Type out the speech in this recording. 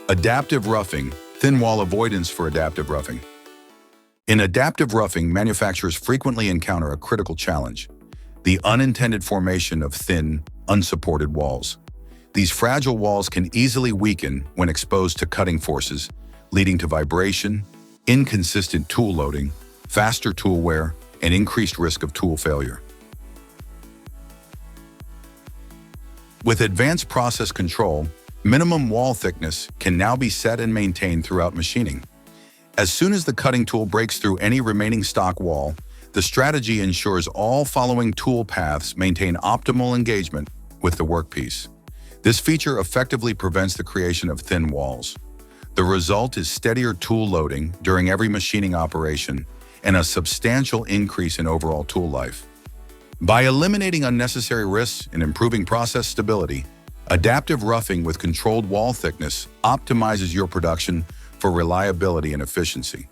Adaptive roughing, thin wall avoidance for adaptive roughing. In adaptive roughing, manufacturers frequently encounter a critical challenge: the unintended formation of thin, unsupported walls. These fragile walls can easily weaken when exposed to cutting forces, leading to vibration, inconsistent tool loading, faster tool wear, and increased risk of tool failure. With advanced process control, minimum wall thickness can now be set and maintained throughout machining. As soon as the cutting tool breaks through any remaining stock wall, the strategy ensures all following tool paths maintain optimal engagement with the workpiece. This feature effectively prevents the creation of thin walls. The result is steadier tool loading during every machining operation and a substantial increase in overall tool life. By eliminating unnecessary risks and improving process stability, adaptive roughing with controlled wall thickness optimizes your production for reliability and efficiency.